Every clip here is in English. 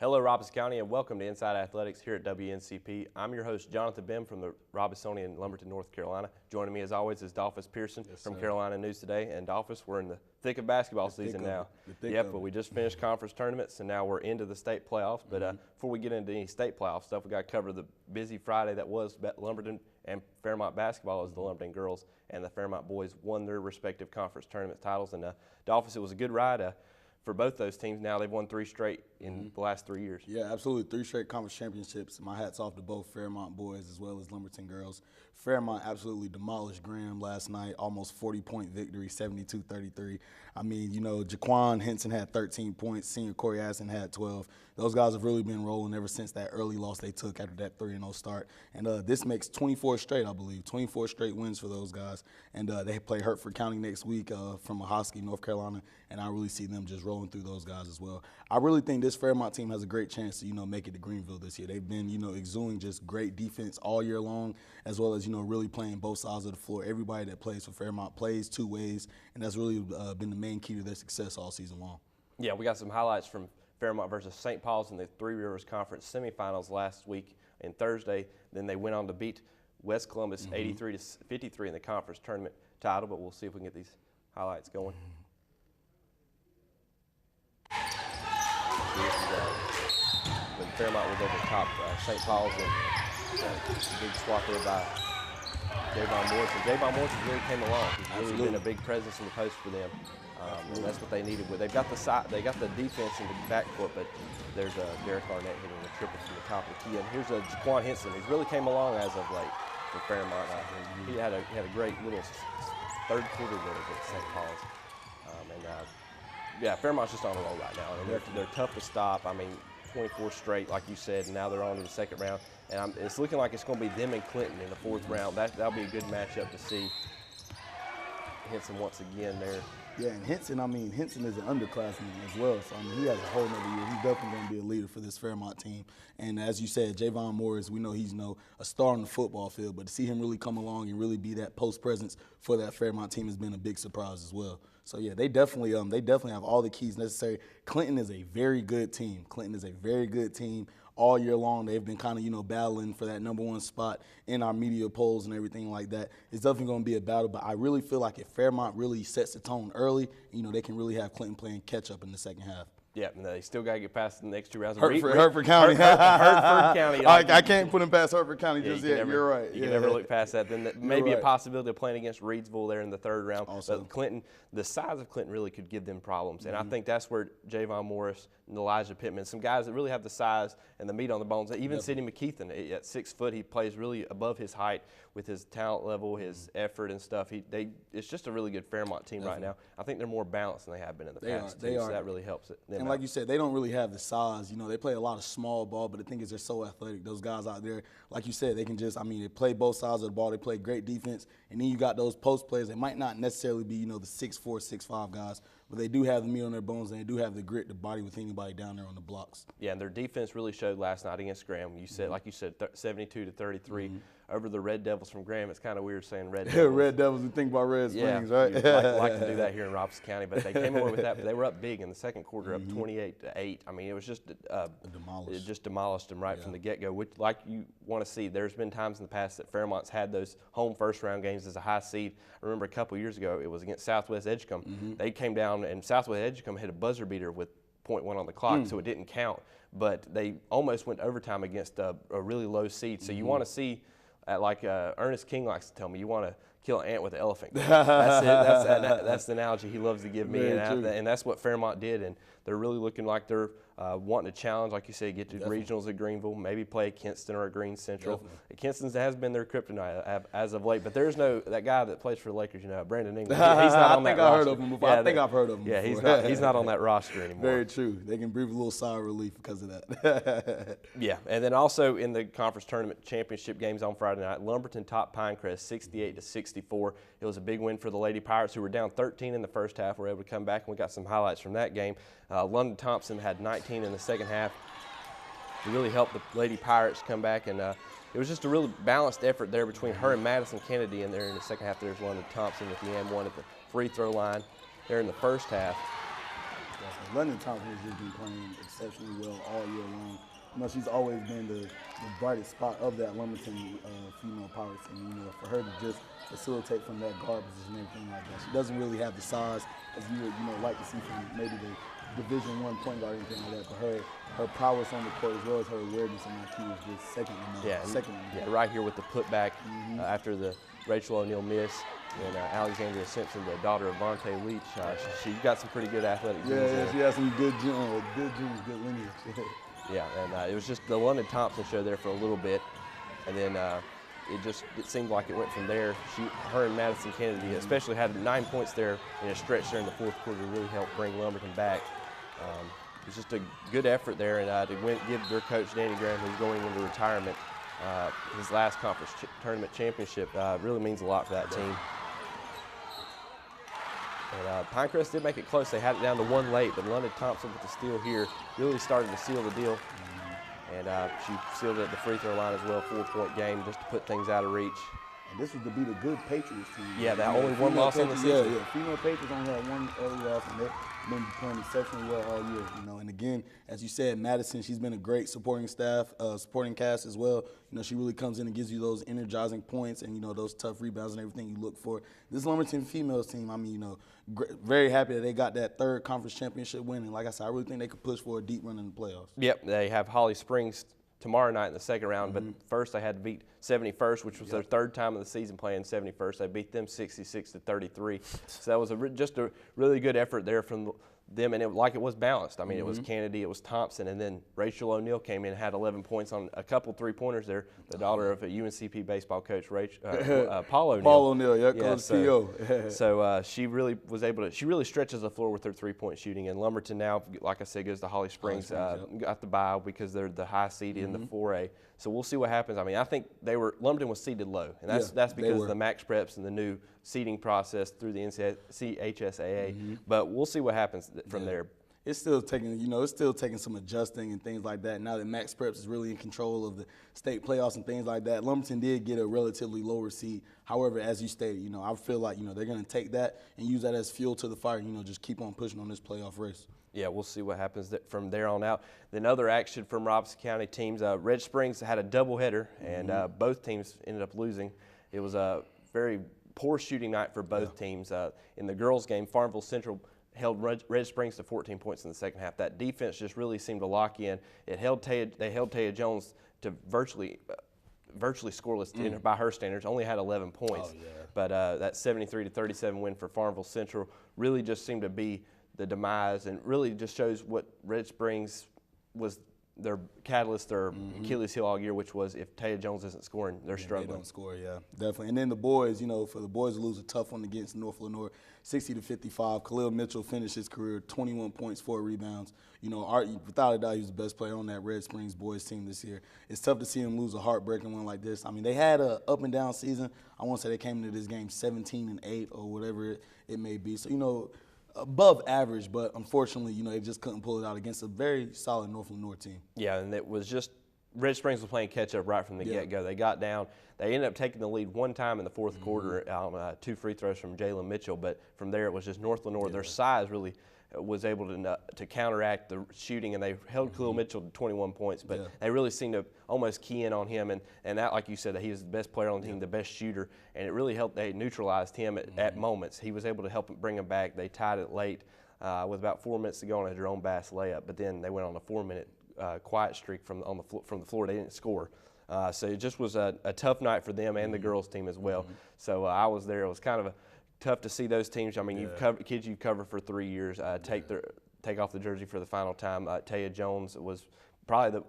Hello, Robeson County, and welcome to Inside Athletics here at WNCP. I'm your host, Jonathan Bim from the Robesonian Lumberton, North Carolina. Joining me, as always, is Dolphus Pearson from Carolina News Today. And Dolphus, we're in the thick of basketball season now. But we just finished conference tournaments, and now we're into the state playoffs. But before we get into any state playoff stuff, we got to cover the busy Friday that was Lumberton and Fairmont basketball as the Lumberton girls and the Fairmont boys won their respective conference tournament titles. And Dolphus, it was a good ride. For both those teams. Now they've won 3 straight in the last 3 years. Yeah, absolutely. 3 straight conference championships. My hat's off to both Fairmont boys as well as Lumberton girls. Fairmont absolutely demolished Graham last night, almost 40-point victory, 72-33. I mean, you know, Jaquan Henson had 13 points. Senior Corey Assen had 12. Those guys have really been rolling ever since that early loss they took after that 3-0 start. And this makes 24 straight, I believe, 24 straight wins for those guys. And they play Hertford County next week from Ahoskie, North Carolina, and I really see them just rolling through those guys as well. I really think this Fairmont team has a great chance to, make it to Greenville this year. They've been, exuding just great defense all year long, as well as, really playing both sides of the floor. Everybody that plays for Fairmont plays 2 ways, and that's really been the main key to their success all season long. Yeah, we got some highlights from Fairmont versus St. Paul's in the Three Rivers Conference semifinals last week and Thursday. Then they went on to beat West Columbus 83-53 in the conference tournament title, but we'll see if we can get these highlights going. When Fairmont was over top St. Paul's, and big swat there by Javon Morrison. Javon Morrison really came along. He's really been a big presence in the post for them. And that's what they needed. They've got the side, they got the defense in the backcourt, but there's Derek Arnett hitting the triple from the top of the key. And here's Jaquan Henson, who's really came along as of late for Fairmont. He had a great little third quarter there at St. Paul's. Yeah, Fairmont's just on a roll right now. I mean, they're tough to stop. I mean, 24 straight, like you said, and now they're on to the second round. And it's looking like it's going to be them and Clinton in the 4th round. That'll be a good matchup to see. Henson once again there. Yeah, and Henson is an underclassman as well. So, he has a whole nother year. He's definitely going to be a leader for this Fairmont team. And as you said, Javon Morris, we know he's a star on the football field, but to see him really come along and really be that post presence for that Fairmont team has been a big surprise as well. So yeah, they definitely have all the keys necessary. Clinton is a very good team. All year long, they've been kind of, battling for that #1 spot in our media polls and everything like that. It's definitely going to be a battle, but I really feel like if Fairmont really sets the tone early, they can really have Clinton playing catch up in the second half. Yeah, and they still got to get past the next 2 rounds. Hertford County. Hertford County. I can't put them past Hertford County just yet. You're right. You can never look past that. Then maybe a possibility of playing against Reedsville there in the 3rd round. Also. But Clinton, the size of Clinton really could give them problems. And I think that's where Javon Morris and Elijah Pittman, some guys that really have the size and the meat on the bones. Even Sidney McKeithen, at 6 foot, he plays really above his height with his talent level, his effort and stuff. It's just a really good Fairmont team right now. I think they're more balanced than they have been in the past. They are. So that really helps it. And like you said, they don't really have the size. They play a lot of small ball, but the thing is they're so athletic. Those guys out there, like you said, they can just, they play both sides of the ball. They play great defense. And then you got those post players. They might not necessarily be, the 6'4", 6'5" guys, but they do have the meat on their bones, and they do have the grit to body with anybody down there on the blocks. Yeah, and their defense really showed last night against Graham. You said, like you said, 72-33 over the Red Devils from Graham. It's kind of weird saying Red Devils. Red Devils, we think about Red Springs, right? like to do that here in Robeson County, but they came away with that. But they were up big in the second quarter, up 28-8. It was just it just demolished them right from the get-go. Which, like you want to see, there's been times in the past that Fairmont's had those home first-round games as a high seed. I remember a couple years ago, it was against Southwest Edgecombe. They came down, and Southwest Edgecombe hit a buzzer beater with .1 on the clock, so it didn't count. But they almost went overtime against a really low seed. So you want to see, like Ernest King likes to tell me, you want to kill an ant with an elephant. That's it. That's the analogy he loves to give me, and that's what Fairmont did. And they're really looking like they're wanting to challenge, like you said, get to regionals at Greenville, maybe play Kinston or a Green Central. Kinston has been their kryptonite as of late, but there's that guy that plays for the Lakers, Brandon Ingram. He's not on that roster. I heard of him before. I think I've heard of him before. Yeah, he's not on that roster anymore. Very true. They can breathe a little sigh of relief because of that. Yeah, and then also in the conference tournament championship games on Friday night, Lumberton topped Pinecrest 68-64. It was a big win for the Lady Pirates, who were down 13 in the first half. Were able to come back, and we got some highlights from that game. London Thompson had 19 in the second half. It really helped the Lady Pirates come back, and it was just a really balanced effort there between her and Madison Kennedy in there in the second half. There's London Thompson with the M1 at the free throw line there in the first half. London Thompson has just been playing exceptionally well all year long. You know, she's always been the brightest spot of that Lumberton female power team. You know, for her to just facilitate from that guard position and everything like that. She doesn't really have the size as you would, like to see from maybe the Division I point guard or anything like that. But her prowess on the court as well as her awareness and IQ is just second to none. Yeah, right here with the putback after the Rachel O'Neal miss. And Alexandria Simpson, the daughter of Vontae Leach, she's got some pretty good athletic genes. Yeah, she has some good genes, good lineage. Yeah, and it was just the London Thompson show there for a little bit, and then it seemed like it went from there. Her and Madison Kennedy especially had 9 points there in a stretch there in the fourth quarter to really help bring Lumberton back. It was just a good effort there, and to give their coach Danny Graham, who's going into retirement, his last conference tournament championship really means a lot for that team. And Pinecrest did make it close. They had it down to one late, but London Thompson with the steal here really started to seal the deal. And she sealed it at the free throw line as well, 4-point game just to put things out of reach. And this was to beat a good Patriots team. Yeah, that only one loss on the season. Yeah, female Patriots only had one early loss, and they've been playing exceptionally well all year. You know, and again, as you said, Madison, she's been a great supporting cast as well. You know, she really comes in and gives you those energizing points and, those tough rebounds and everything you look for. This Lumberton females team, I mean, very happy that they got that third conference championship win. And like I said, I really think they could push for a deep run in the playoffs. Yep, they have Holly Springs tomorrow night in the second round, but first they had to beat 71st, which was their third time of the season playing 71st. They beat them 66-33. So that was just a really good effort there from them, and it was balanced. I mean, it was Kennedy, it was Thompson, and then Rachel O'Neal came in and had 11 points on a couple three-pointers there, the daughter of a UNCP baseball coach, Paul O'Neal. Paul O'Neal, Coach P.O. So she really was able to, she really stretches the floor with her three-point shooting, and Lumberton now, like I said, goes to Holly Springs, got the bye because they're the high seed in the 4A. So we'll see what happens. I mean, I think Lumberton was seeded low, and that's because of the max preps and the new seeding process through the CHSAA. But we'll see what happens from there. It's still taking some adjusting and things like that. Now that Max Preps is really in control of the state playoffs and things like that, Lumberton did get a relatively lower seed. However, as you stated, I feel like they're going to take that and use that as fuel to the fire. Just keep on pushing on this playoff race. Yeah, we'll see what happens from there on out. Then other action from Robeson County teams. Red Springs had a doubleheader, and both teams ended up losing. It was a very poor shooting night for both teams. In the girls' game, Farmville Central held Red Springs to 14 points in the second half. That defense just really seemed to lock in. They held Taya Jones to virtually scoreless by her standards. Only had 11 points. But that 73-37 win for Farmville Central really just seemed to be the demise, and really just shows what Red Springs was their catalyst, their Achilles heel all year, which was if Taya Jones isn't scoring, they're struggling. They don't score, definitely. And then the boys, for the boys to lose a tough one against North Lenoir, 60-55. Khalil Mitchell finished his career 21 points, 4 rebounds. Without a doubt, he was the best player on that Red Springs boys team this year. It's tough to see him lose a heartbreaking one like this. I mean, they had a up and down season. I want to say they came into this game 17-8 or whatever it may be. So, above average, but unfortunately, they just couldn't pull it out against a very solid North Lenoir team. Yeah, and it was just Red Springs was playing catch-up right from the get-go. They got down. They ended up taking the lead one time in the fourth quarter on 2 free throws from Jalen Mitchell, but from there it was just North Lenoir. Their size really was able to counteract the shooting, and they held Khalil Mitchell to 21 points, but they really seemed to almost key in on him, and that, like you said, that he was the best player on the team, the best shooter, and it really helped. They neutralized him at moments. He was able to help bring him back. They tied it late with about 4 minutes to go on a Jerome Bass layup, but then they went on a 4-minute quiet streak from the floor. They didn't score. So it just was a tough night for them and the girls team as well. So I was there. It was kind of tough to see those teams. I mean, kids you've covered for 3 years take off the jersey for the final time. Taya Jones was probably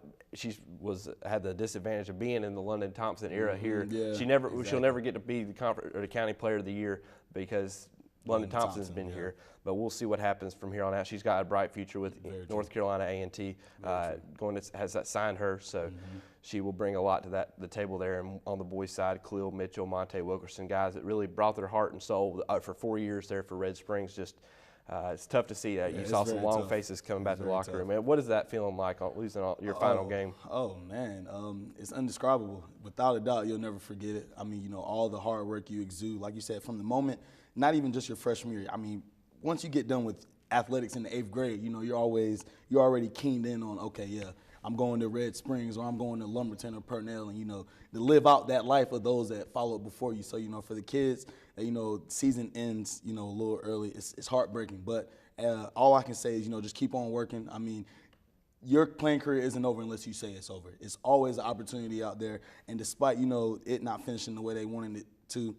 had the disadvantage of being in the London Thompson era here. She'll never get to be the county player of the year because London Thompson's been here. But we'll see what happens from here on out. She's got a bright future with North Carolina A&T. Has signed her, so she will bring a lot to the table there. And on the boys' side, Khalil Mitchell, Monte Wilkerson, guys that really brought their heart and soul for 4 years there for Red Springs. Just it's tough to see that. You saw some long faces coming back to the locker room. Man, what is that feeling like on losing your final game? Oh man, it's indescribable. Without a doubt, you'll never forget it. I mean, all the hard work you exude, like you said, from the moment, not even just your freshman year. I mean, once you get done with athletics in the 8th grade, you know, you're already keened in on, okay, yeah, I'm going to Red Springs or I'm going to Lumberton or Purnell, and, you know, to live out that life of those that followed before you. So, you know, for the kids, you know, season ends, you know, a little early. It's heartbreaking, but all I can say is, you know, just keep on working. I mean, your playing career isn't over unless you say it's over. It's always an opportunity out there, and despite, you know, it not finishing the way they wanted it to,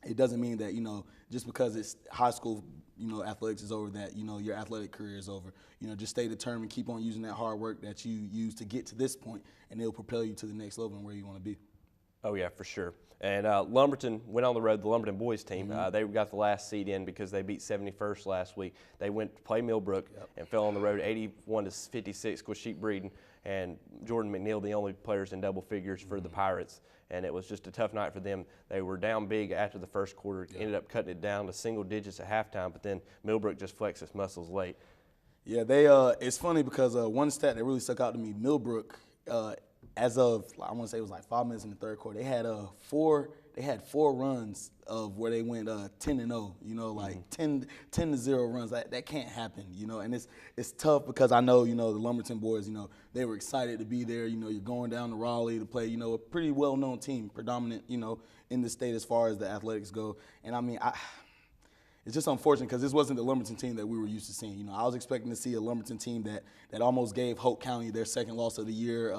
it doesn't mean that, you know, just because it's high school, you know, athletics is over, that, you know, your athletic career is over. You know, just stay determined, keep on using that hard work that you use to get to this point, and it'll propel you to the next level and where you want to be. Oh, yeah, for sure. And Lumberton went on the road, the Lumberton boys team. They got the last seed in because they beat 71st last week. They went to play Millbrook and fell on the road 81-56 with Sheep Breeden. And Jordan McNeil, the only players in double figures for the Pirates. And it was just a tough night for them. They were down big after the first quarter, ended up cutting it down to single digits at halftime, but then Millbrook just flexed its muscles late. Yeah, it's funny because one stat that really stuck out to me, Millbrook, as of, I want to say it was like 5 minutes in the third quarter, they had four runs of where they went 10-0, you know, like 10-0 runs. That can't happen, you know, and it's tough because I know, you know, the Lumberton boys, you know, they were excited to be there. You know, you're going down to Raleigh to play, you know, a pretty well-known team, predominant, you know, in the state as far as the athletics go. And I mean, it's just unfortunate because this wasn't the Lumberton team that we were used to seeing. You know, I was expecting to see a Lumberton team that almost gave Hope County their second loss of the year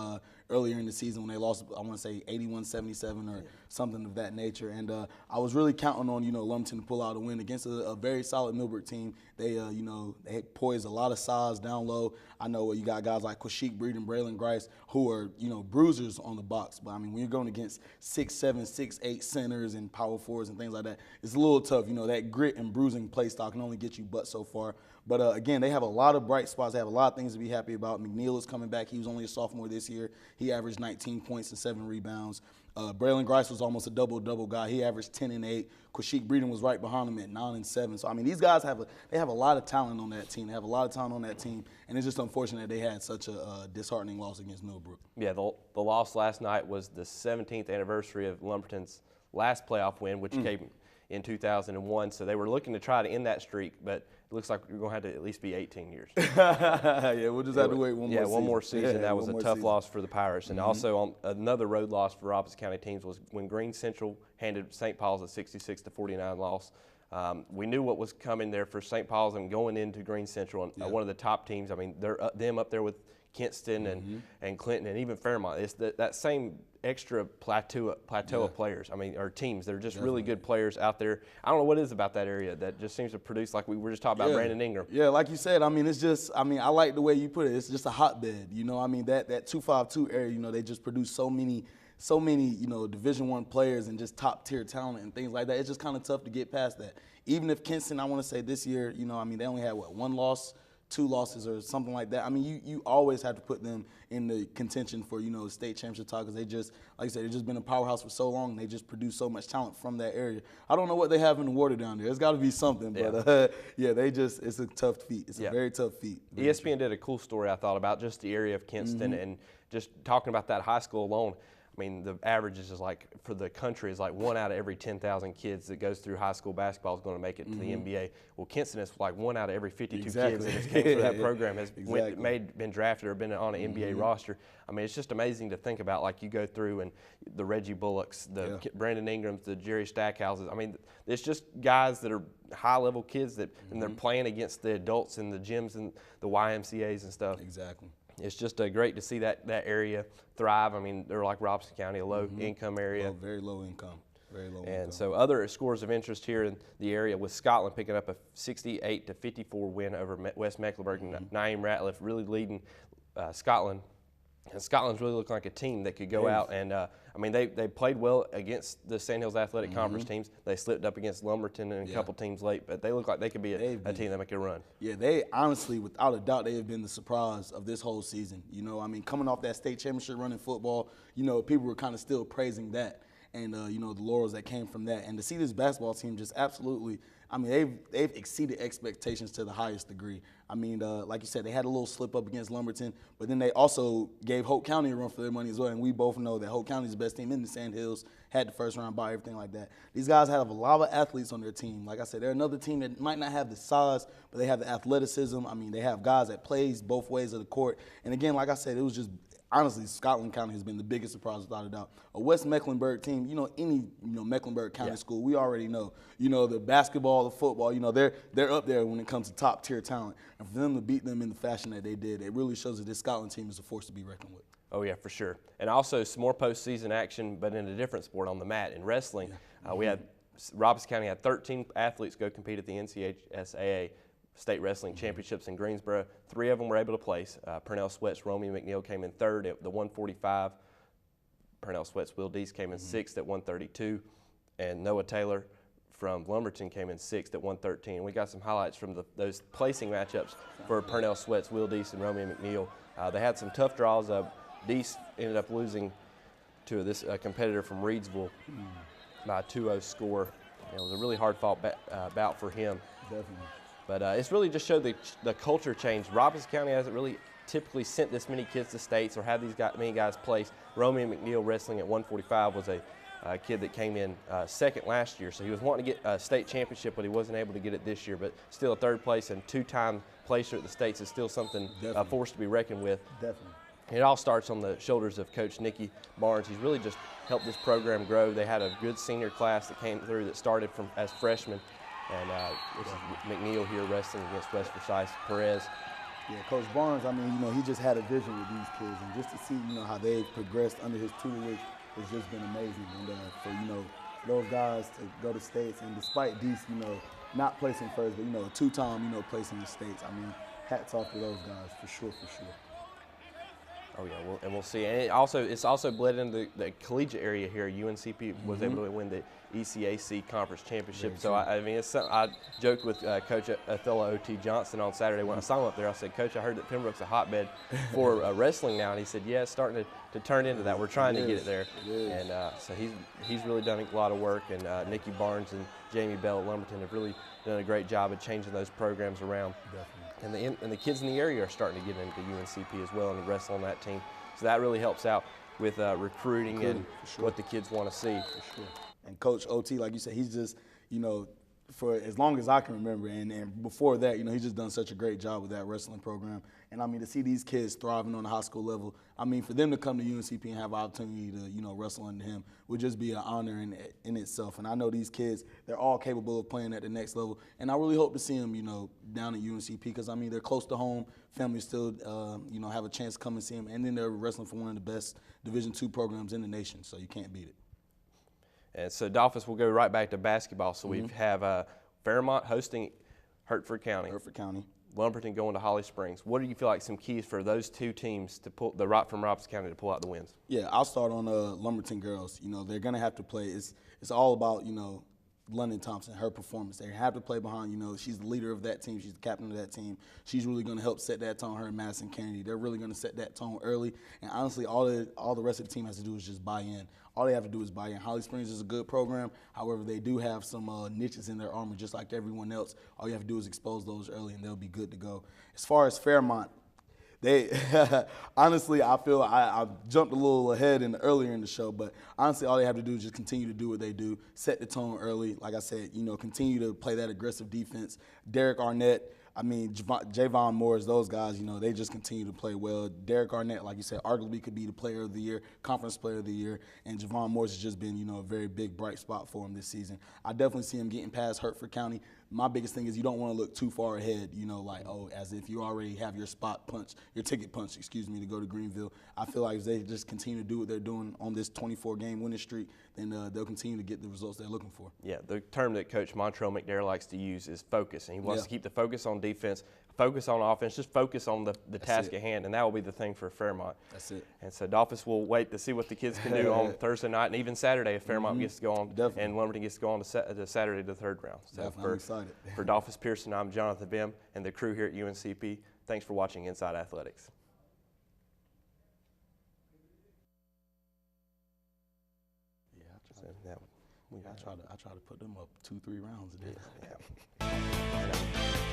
earlier in the season when they lost, I want to say 81-77 or something of that nature. And I was really counting on, you know, Lumberton to pull out a win against a very solid Millbrook team. They, you know, they poised a lot of size down low. I know you got guys like Quashique Breeden, Braylon Grice, who are, you know, bruisers on the box. But, I mean, when you're going against 6'7", 6'8" centers and power forwards and things like that, it's a little tough. You know, that grit and bruising play style can only get you but so far. But, again, they have a lot of bright spots. They have a lot of things to be happy about. McNeil is coming back. He was only a sophomore this year. He averaged 19 points and 7 rebounds. Braylon Grice was almost a double-double guy. He averaged 10 and 8. Quashique Breeden was right behind him at 9 and 7. So, I mean, these guys have a lot of talent on that team. They have a lot of talent on that team, and it's just unfortunate they had such a disheartening loss against Millbrook. Yeah, the loss last night was the 17th anniversary of Lumberton's last playoff win, which came in 2001. So they were looking to try to end that streak, but it looks like we're going to have to at least be 18 years. Yeah, we'll just have to wait one more season. Yeah, one more season. That was a tough loss for the Pirates. And also another road loss for Robertson County teams was when Greene Central handed St. Paul's a 66-49 loss. We knew what was coming there for St. Paul's and going into Greene Central, and one of the top teams. I mean, they're them up there with Kinston and Clinton and even Fairmont. It's that same extra plateau of players. I mean, or teams. They're just really good players out there. I don't know what it is about that area that just seems to produce, like we were just talking about Brandon Ingram. Yeah, like you said, I mean, it's just, I mean, I like the way you put it. It's just a hotbed. You know, I mean, that 252 area, you know, they just produce so many, you know, Division I players and just top-tier talent and things like that. It's just kind of tough to get past that. Even if Kinston, I want to say this year, you know, I mean, they only had, one loss? 2 losses or something like that. I mean, you always have to put them in the contention for, you know, state championship talk because they just, like I said, they've just been a powerhouse for so long and they just produce so much talent from that area. I don't know what they have in the water down there. It's got to be something, but it's a tough feat. It's a very tough feat. ESPN did a cool story I thought about just the area of Kinston and just talking about that high school alone. I mean, the averages is like, for the country, is like 1 out of every 10,000 kids that goes through high school basketball is going to make it to the NBA. Well, Kinston is like 1 out of every 52 kids that has came through that program has been drafted or been on an NBA roster. I mean, it's just amazing to think about. Like, you go through and the Reggie Bullocks, the Brandon Ingrams, the Jerry Stackhouses. I mean, it's just guys that are high-level kids that and they're playing against the adults in the gyms and the YMCAs and stuff. Exactly. It's just great to see that area thrive. I mean, they're like Robertson County, a low-income area. Very low income. Very low income. And so other scores of interest here in the area with Scotland picking up a 68-54 win over West Mecklenburg. Naeem Ratliff really leading Scotland. And Scotland's really looking like a team that could go out and, I mean, they played well against the Sand Hills Athletic Conference teams. They slipped up against Lumberton and a couple teams late, but they look like they could be a team that make a run. Yeah, they honestly, without a doubt, they have been the surprise of this whole season. You know, I mean, coming off that state championship run in football, you know, people were kind of still praising that and, you know, the laurels that came from that. And to see this basketball team just absolutely, I mean, they've exceeded expectations to the highest degree. I mean, like you said, they had a little slip up against Lumberton, but then they also gave Hope County a run for their money as well. And we both know that Hope County is the best team in the Sand Hills, had the first round bye, everything like that. These guys have a lot of athletes on their team. Like I said, they're another team that might not have the size, but they have the athleticism. I mean, they have guys that plays both ways of the court. And again, like I said, it was just honestly, Scotland County has been the biggest surprise without a doubt. A West Mecklenburg team, any Mecklenburg County school, we already know. The basketball, the football, they're up there when it comes to top tier talent. And for them to beat them in the fashion that they did, it really shows that this Scotland team is a force to be reckoned with. Oh yeah, for sure. And also some more postseason action, but in a different sport on the mat. In wrestling, we had Robertson County had 13 athletes go compete at the NCSAA State Wrestling Championships in Greensboro. 3 of them were able to place. Purnell Sweats, Romeo McNeil came in 3rd at the 145. Purnell Sweats, Will Deese came in 6th at 132. And Noah Taylor from Lumberton came in 6th at 113. We got some highlights from those placing matchups for Purnell Sweats, Will Deese, and Romeo McNeil. They had some tough draws. Deese ended up losing to this competitor from Reedsville by a 2-0 score. It was a really hard-fought bout for him. Definitely. But it's really just showed the culture change. Robertson County hasn't really typically sent this many kids to states or had these many guys place. Romeo McNeil wrestling at 145 was a kid that came in 2nd last year. So he was wanting to get a state championship, but he wasn't able to get it this year. But still a 3rd place and 2-time placer at the states is still something, a force to be reckoned with. Definitely. It all starts on the shoulders of Coach Nicky Barnes. He's really just helped this program grow. They had a good senior class that came through that started as freshmen. And this is McNeil here wrestling against West Forsyth Perez. Yeah, Coach Barnes, I mean, he just had a vision with these kids. And just to see, how they've progressed under his tutelage has just been amazing. And for, those guys to go to states, and despite Deese, not placing first, but, a 2-time, placing in the states, I mean, hats off to those guys, for sure, for sure. Oh yeah, and we'll see. And it's also bled into the collegiate area here. UNCP was able to win the ECAC Conference Championship. So I mean, it's something I joked with Coach Othello O.T. Johnson on Saturday when I saw him up there. I said, Coach, I heard that Pembroke's a hotbed for wrestling now, and he said, yeah, it's starting to turn into that. We're trying to get it there. And so he's really done a lot of work. And Nicky Barnes and Jamie Bell at Lumberton have really done a great job of changing those programs around. Definitely. And the kids in the area are starting to get into UNCP as well and wrestle on that team. So that really helps out with recruiting and what the kids want to see. For sure. And Coach O.T., like you said, he's just, for as long as I can remember, and before that, he's just done such a great job with that wrestling program. And I mean, to see these kids thriving on the high school level, I mean, for them to come to UNCP and have an opportunity to, wrestle under him would just be an honor in itself. And I know these kids, they're all capable of playing at the next level. And I really hope to see them, down at UNCP because, I mean, they're close to home. Families still, have a chance to come and see them. And then they're wrestling for one of the best Division II programs in the nation, so you can't beat it. And so, Dolphins, will go right back to basketball. So we have Fairmont hosting Hertford County. Lumberton going to Holly Springs. What do you feel like some keys for those 2 teams to pull from Robertson County to pull out the wins? Yeah, I'll start on Lumberton girls. They're going to have to play. It's all about, London Thompson, her performance. They have to play behind, she's the leader of that team. She's the captain of that team. She's really going to help set that tone, her and Madison Kennedy. They're really going to set that tone early. And honestly, all the rest of the team has to do is just buy in. All they have to do is buy in. Holly Springs is a good program. However, they do have some niches in their armor, just like everyone else. All you have to do is expose those early, and they'll be good to go. As far as Fairmont, they honestly, I feel I jumped a little ahead earlier in the show, but honestly, all they have to do is just continue to do what they do, set the tone early. Like I said, continue to play that aggressive defense. Derek Arnett, I mean, Javon Morris, those guys, they just continue to play well. Derek Arnett, like you said, arguably could be the player of the year, conference player of the year, and Javon Morris has just been, a very big, bright spot for him this season. I definitely see him getting past Hertford County. My biggest thing is you don't want to look too far ahead, as if you already have your ticket punched, to go to Greenville. I feel like if they just continue to do what they're doing on this 24-game winning streak, then they'll continue to get the results they're looking for. Yeah, the term that Coach Montrell McNair likes to use is focus, and he wants to keep the focus on defense, focus on offense, just focus on the task at hand, and that will be the thing for Fairmont. That's it. And so Dolphins will wait to see what the kids can do on Thursday night and even Saturday if Fairmont gets to go on and Lumberton gets to go on to Saturday to the 3rd round. So I'm excited. For Dolphins Pearson, I'm Jonathan Bim and the crew here at UNCP. Thanks for watching Inside Athletics. I try to put them up 2-3 rounds a day. Yeah.